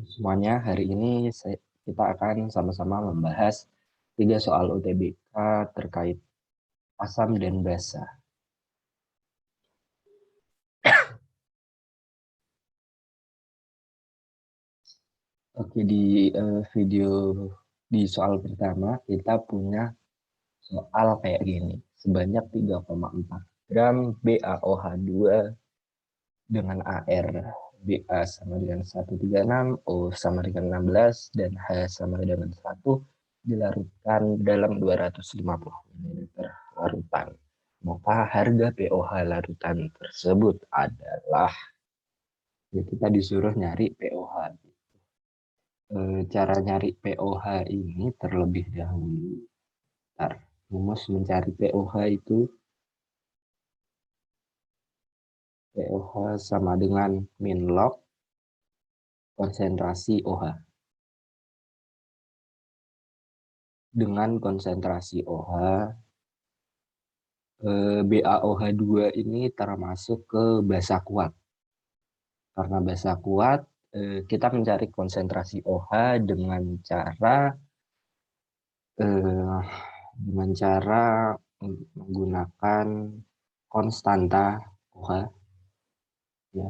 Semuanya, hari ini kita akan sama-sama membahas 3 soal UTBK terkait asam dan basa. Oke, di soal pertama kita punya soal kayak gini. Sebanyak 3,4 gram BaOH2 dengan AR Ba sama dengan 136, O sama dengan 16, dan H sama dengan 1 dilarutkan dalam 250 ml larutan. Maka harga pOH larutan tersebut adalah, ya kita disuruh nyari pOH. Cara nyari pOH ini terlebih dahulu. Rumus mencari pOH itu pOH sama dengan min log konsentrasi OH. Dengan konsentrasi OH, BaOH2 ini termasuk ke basa kuat. Karena basa kuat, kita mencari konsentrasi OH dengan cara menggunakan konstanta OH, ya,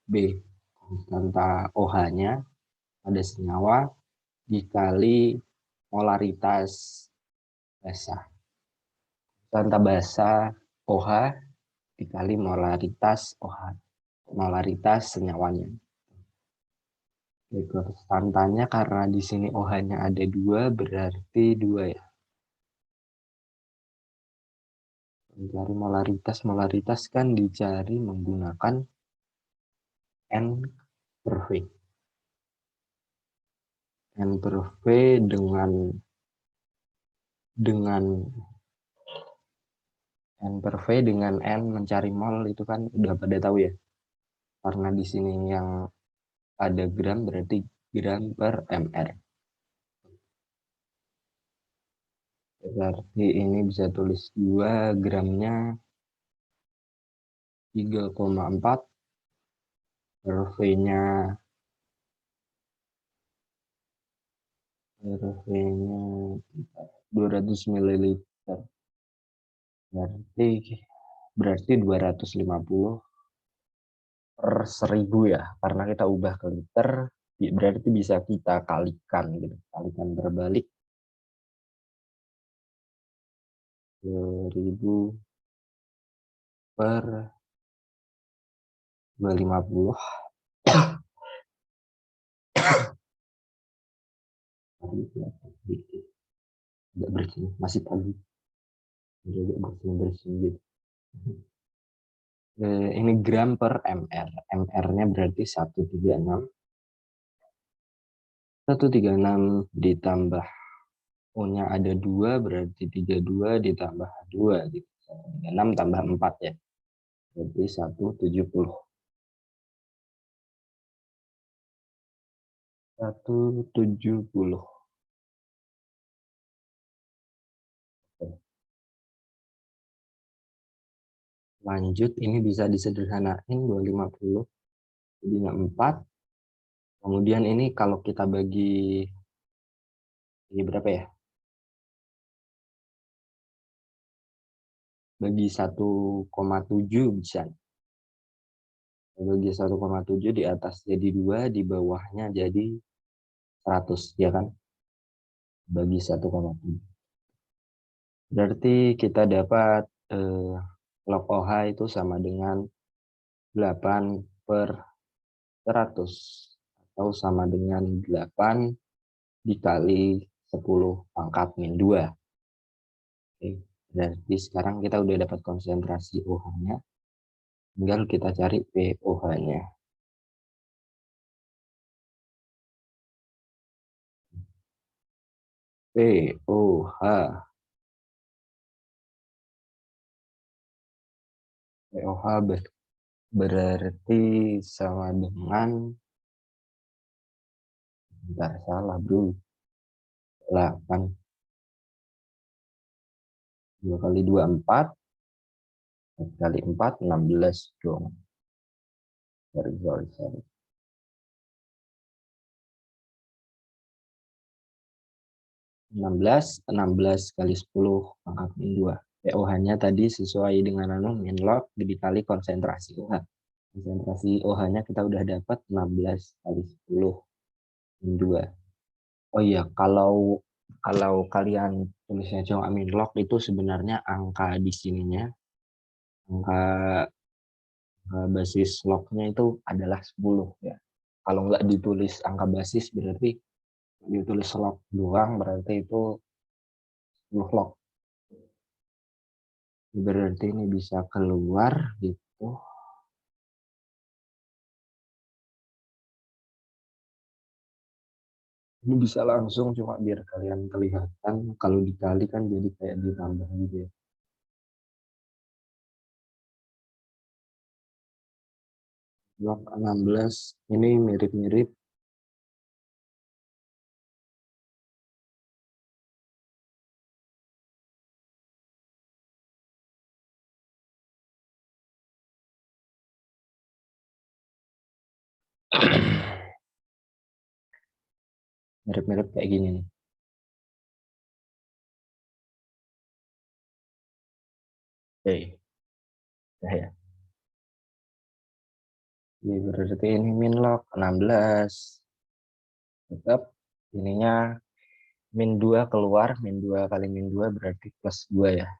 B, konstanta OH-nya pada senyawa dikali molaritas basa. Konstanta basa OH dikali molaritas OH, molaritas senyawanya. Konstantanya karena di sini OH-nya ada 2, berarti 2 ya. Mencari molaritas kan dicari menggunakan N per V. N per V dengan N per V dengan N mencari mol itu kan udah pada tahu ya. Karena di sini yang ada gram berarti gram per mr. Berarti ini bisa tulis 2 gramnya 3,4 per V-nya 200 ml. Berarti 250 per 1000 ya, karena kita ubah ke liter, berarti bisa kita kalikan gitu, kalikan berbalik 1000 per 250. Agak bersih, masih pagi, agak bersih gitu. Ini gram per mr, mr-nya berarti 136. 136 ditambah O-nya ada 2, berarti 32 ditambah 2 gitu. 136 tambah 4 ya, berarti 170. 170. Lanjut, ini bisa disederhanain 250 jadinya 4. Kemudian ini kalau kita bagi berapa ya? Bagi 1,7 bisa. Bagi 1,7 di atas jadi 2, di bawahnya jadi 100, ya kan? Bagi 1,7. Berarti kita dapat log OH itu sama dengan 8 per 100 atau sama dengan 8 dikali 10 pangkat min 2. Oke, berarti sekarang kita udah dapat konsentrasi OH-nya, tinggal kita cari pOH-nya. pOH. pOH berarti sama dengan, enggak salah bro, 8. 2 kali 2, 4. 4 kali 4, 16 dong. Sorry. 16 kali 10 pangkat min 2. POH-nya tadi sesuai dengan min log dikali konsentrasi OH. Konsentrasi OH-nya kita udah dapat 16 kali 10 min 2. Oh iya, kalau kalian tulisnya cuma min log itu sebenarnya angka di sininya, angka basis lognya itu adalah 10 ya. Kalau nggak ditulis angka basis berarti ditulis log doang berarti itu 10 log. Berarti ini bisa keluar gitu. Ini bisa langsung cuma biar kalian kelihatan, kalau dikali kan jadi kayak ditambah gitu ya. Log 16 ini mirip-mirip mirip-mirip kayak gini nih. Oke, ya. Ini berarti ini min log 16. Tetap ininya min 2 keluar, min 2 kali min 2 berarti plus 2 ya.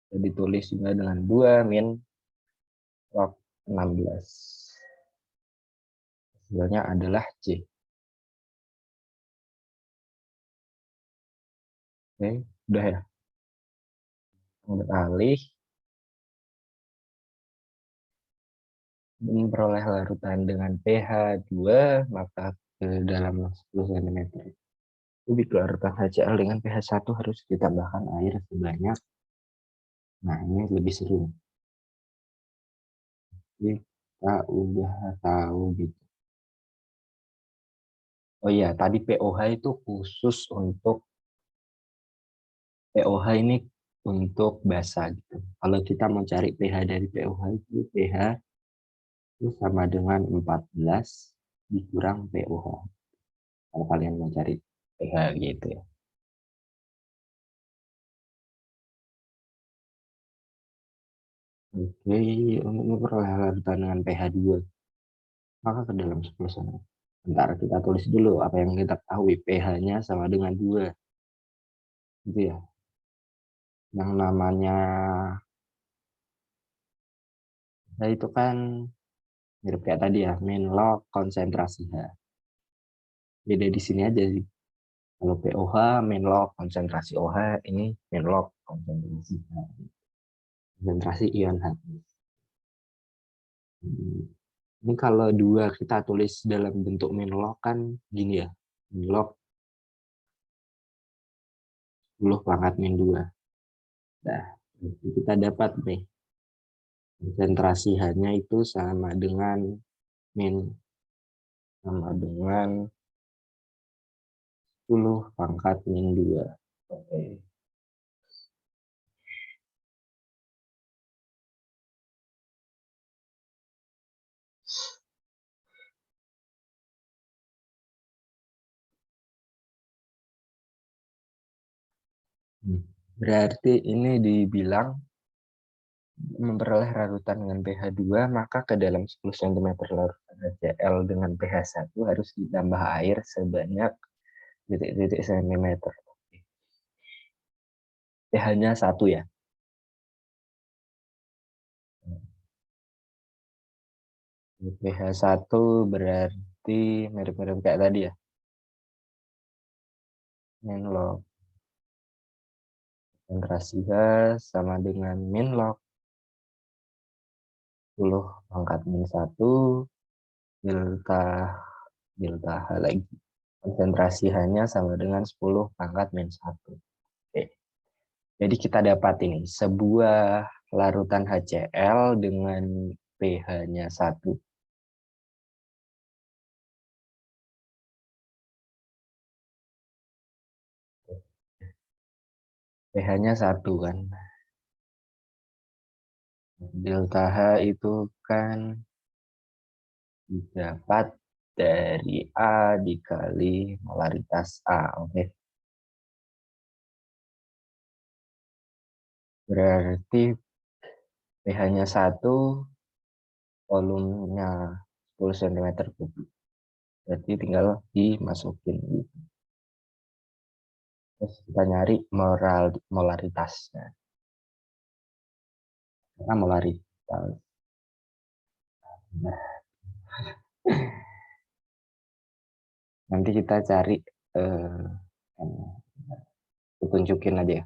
Jadi tulis juga dengan 2 min log 16. Hasilnya adalah C. Oke, udah ya. Beralih memperoleh larutan dengan pH 2, maka ke dalam 10 cm kubik larutan HCl dengan pH 1 harus ditambahkan air sebanyak. Nah, ini lebih seru. Kita udah tahu gitu. Oh iya, tadi POH itu khusus untuk POH ini untuk basa gitu. Kalau kita mau cari pH dari POH itu pH itu sama dengan 14 dikurang POH. Kalau kalian mau cari pH gitu ya. Oke, untuk memperoleh larutan dengan pH 2, maka ke dalam 10 cm. Bentar, kita tulis dulu apa yang kita ketahui. pH-nya sama dengan 2. Gitu ya. Yang namanya nah itu kan mirip kayak tadi ya, min log konsentrasi H. Beda di sini aja sih. Kalau POH min log konsentrasi OH, ini min log konsentrasi H. Konsentrasi ion H. Ini kalau 2 kita tulis dalam bentuk min log kan gini ya. Min log 10 pangkat min 2. Nah, kita dapat nih konsentrasi H-nya itu sama dengan min 10 pangkat min 2. Oke. Berarti ini dibilang memperoleh larutan dengan pH 2, maka ke dalam 10 cm larutan HCl dengan pH 1 harus ditambah air sebanyak titik-titik cm. pH-nya 1 ya. pH 1 berarti mirip-mirip kayak tadi ya. Min log konsentrasi H sama dengan min log 10 pangkat min 1 delta H lagi. Konsentrasi H-nya sama dengan 10 pangkat min 1. Oke. Jadi kita dapat ini sebuah larutan HCl dengan pH-nya 1. pH-nya 1 kan. Delta H itu kan didapat dari A dikali molaritas A. Oke. Berarti pH-nya 1, volumenya 10 cm kubik. Berarti tinggal dimasukin gitu. Terus kita nyari molaritasnya. Karena molaritas. Nah, nanti kita cari tunjukin aja ya.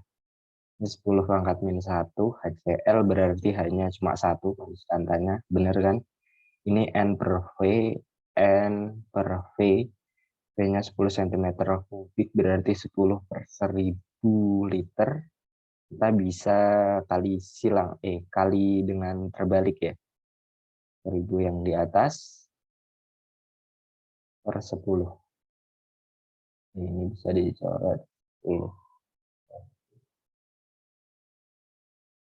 Ini 10 pangkat min 1 HCl berarti hanya cuma 1 konstantannya, bener kan? Ini N per V, N per V, V-nya 10 cm kubik berarti 10 per 1000 liter. Kita bisa kali dengan terbalik ya. 1000 yang di atas per 10. Ini bisa dicoret 10.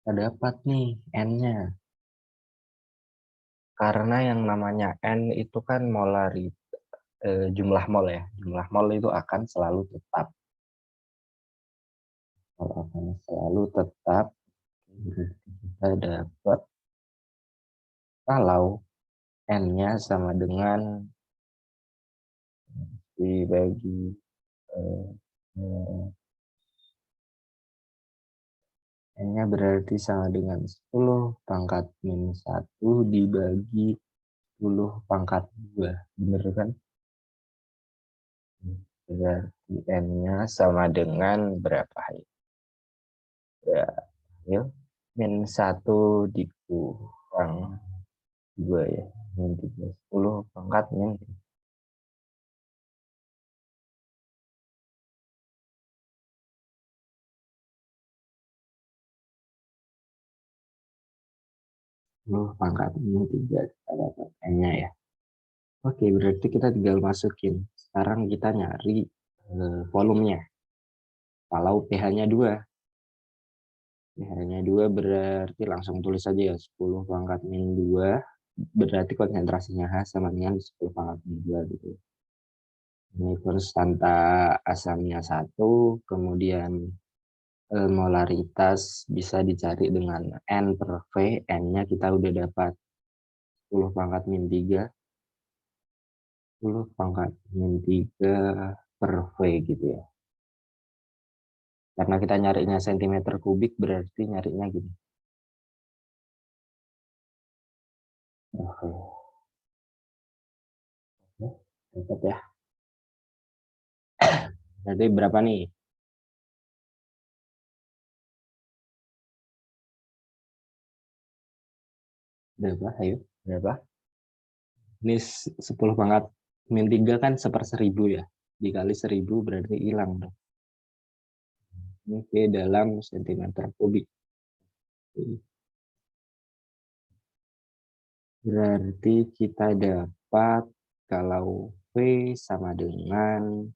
Kita dapat nih N-nya. Karena yang namanya N itu kan jumlah mol ya. Jumlah mol itu akan selalu tetap. Kita dapat kalau N-nya sama dengan dibagi N-nya berarti sama dengan 10 pangkat min 1 dibagi 10 pangkat 2. Bener kan? Berarti N-nya sama dengan berapa? Ya, min 1 dikurang 2 ya. Min 3. 10 pangkat min 10 pangkat min 3. Kita dapat N-nya ya. Oke, berarti kita tinggal masukin. Sekarang kita nyari volumenya. Kalau pH-nya 2. pH-nya 2 berarti langsung tulis aja ya. 10 pangkat min 2. Berarti konsentrasinya H sama dengan 10 pangkat min 2 gitu. Ini konstanta asamnya 1. Kemudian molaritas bisa dicari dengan N per V. N-nya kita udah dapat 10 pangkat min 3. 10 pangkat min 3 per V gitu ya. Karena kita nyarinya cm kubik berarti nyarinya gini. Oke. Dapat ya. Berarti berapa nih? Berapa? Ayo. Berapa? Ini 10 pangkat min 3 kan 1/1000 ya. Dikali 1000 berarti hilang dong. Ini V dalam cm kubik. Berarti kita dapat kalau V sama dengan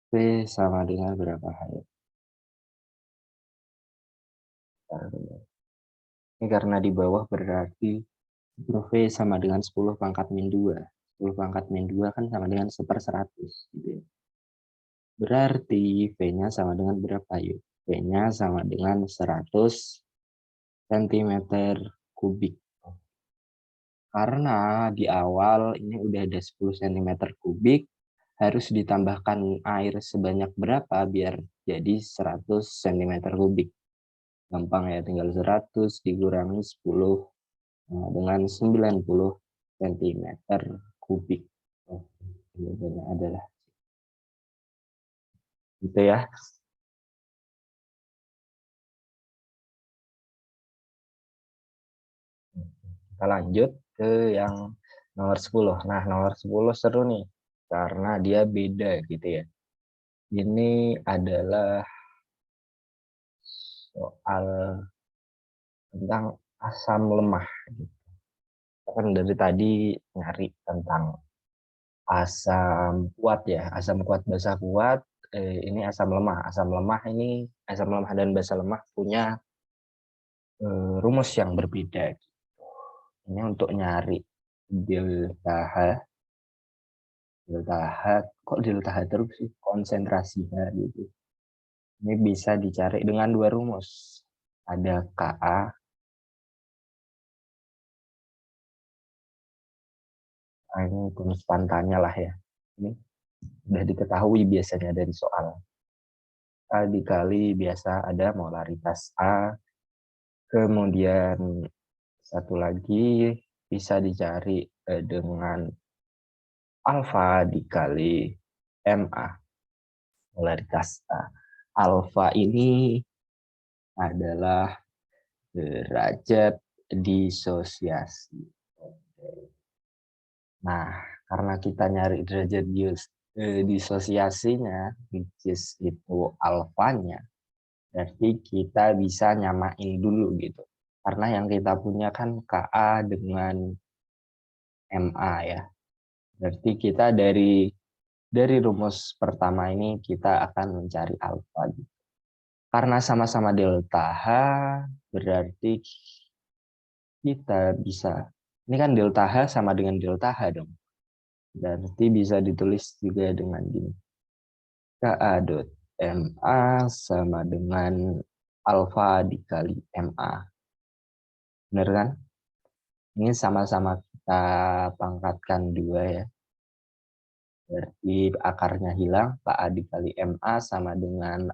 V sama dengan berapa? Ini karena di bawah berarti V sama dengan 10 pangkat min 2. 10 pangkat min 2 kan sama dengan 1/100. Gitu ya. Berarti V-nya sama dengan berapa yuk? V-nya sama dengan 100 cm kubik. Karena di awal ini udah ada 10 cm kubik, harus ditambahkan air sebanyak berapa biar jadi 100 cm kubik. Gampang ya, tinggal 100 dikurangi 10 dengan 90 cm kubik. Jawabannya adalah gitu ya. Kita lanjut ke yang nomor 10. Nah, nomor 10 seru nih karena dia beda gitu ya. Ini adalah soal tentang asam lemah. Kita kan dari tadi nyari tentang asam kuat ya, asam kuat basa kuat. Ini asam lemah. Asam lemah dan basa lemah punya rumus yang berbeda. Ini untuk nyari delta H. Delta H, kok delta H terus sih? Konsentrasi H gitu. Ini bisa dicari dengan dua rumus. Ada Ka, ini konstantannya lah ya. Ini sudah diketahui biasanya dari soal. A dikali biasa ada molaritas A. Kemudian satu lagi bisa dicari dengan alfa dikali MA, molaritas A. Alfa ini adalah derajat disosiasi. Nah, karena kita nyari derajat disosiasinya, which is itu alfanya, berarti kita bisa nyamain dulu gitu. Karena yang kita punya kan Ka dengan Ma ya. Berarti kita dari rumus pertama ini kita akan mencari alfa gitu. Karena sama-sama delta H, berarti kita bisa, ini kan delta H sama dengan delta H dong. Berarti bisa ditulis juga dengan gini. Ka dot Ma sama dengan alfa dikali Ma. Benar kan? Ini sama-sama kita pangkatkan 2 ya. Berarti akarnya hilang, Ka dikali Ma sama dengan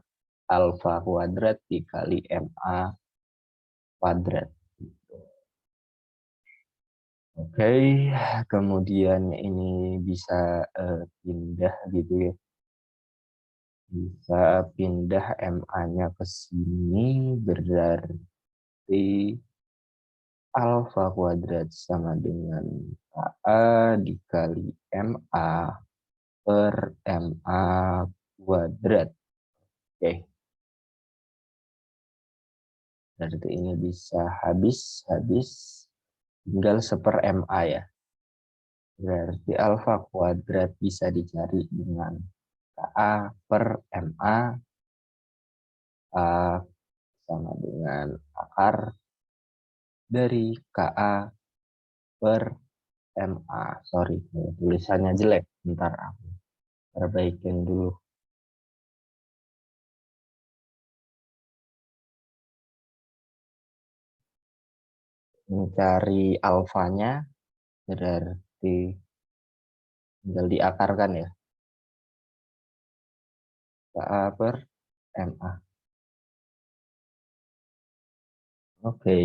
alfa kuadrat dikali Ma kuadrat. Oke, kemudian ini bisa pindah gitu ya. Bisa pindah Ma-nya ke sini, berarti alfa kuadrat sama dengan Ka dikali Ma per Ma kuadrat. Oke. Berarti ini bisa habis. Tinggal seper Ma ya. Berarti alfa kuadrat bisa dicari dengan Ka per Ma sama dengan akar dari Ka per Ma. Sorry, tulisannya jelek. Bentar aku perbaikin dulu. Mencari alfanya berarti tinggal diakarkan ya. Ka per Ma. Oke.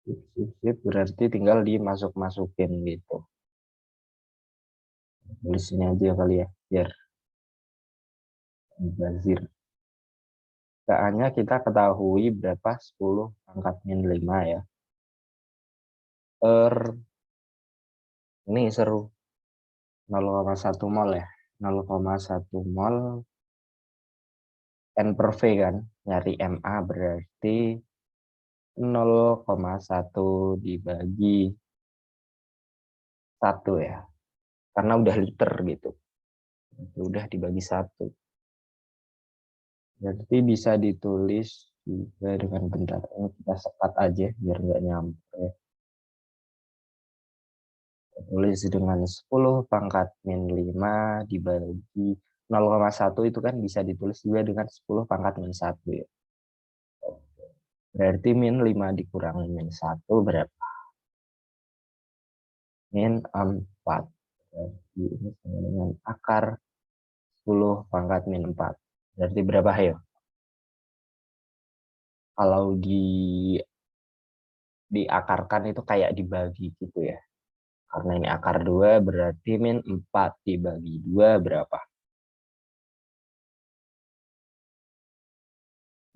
Sip, berarti tinggal dimasuk-masukin gitu. Tulis ini aja kali ya, biar bazir. Ka-nya kita ketahui berapa? 10 pangkat min 5 ya. Ini seru. 0,1 mol ya. 0,1 mol N per V kan. Nyari Ma berarti 0,1 dibagi 1 ya. Karena udah liter gitu. Udah dibagi 1. Berarti bisa ditulis juga dengan bentar. Ini kita sekat aja biar nggak nyampe. Tulis dengan 10 pangkat min 5 dibagi 0,1 itu kan bisa ditulis juga dengan 10 pangkat min 1 ya. Berarti min 5 dikurangi min 1 berapa? Min 4. Berarti ini sama dengan akar 10 pangkat min 4. Berarti berapa ya? Kalau diakarkan itu kayak dibagi gitu ya. Karena ini akar 2 berarti min 4 dibagi 2 berapa?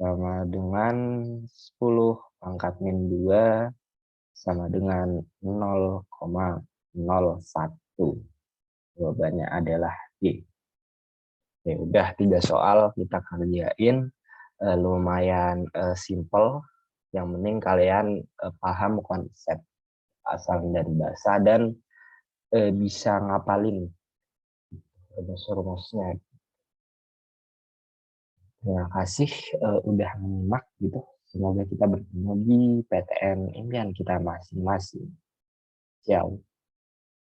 Sama dengan 10 pangkat min 2 sama dengan 0,01. Jawabannya adalah D. Oke, udah 3 soal kita kerjain. Lumayan simple. Yang penting kalian paham konsep asal dari bahasa dan bisa ngapalin. rumus-rumusnya. Terima kasih udah menyimak gitu. Semoga kita bertemu di PTN impian kita masing-masing. Ciao.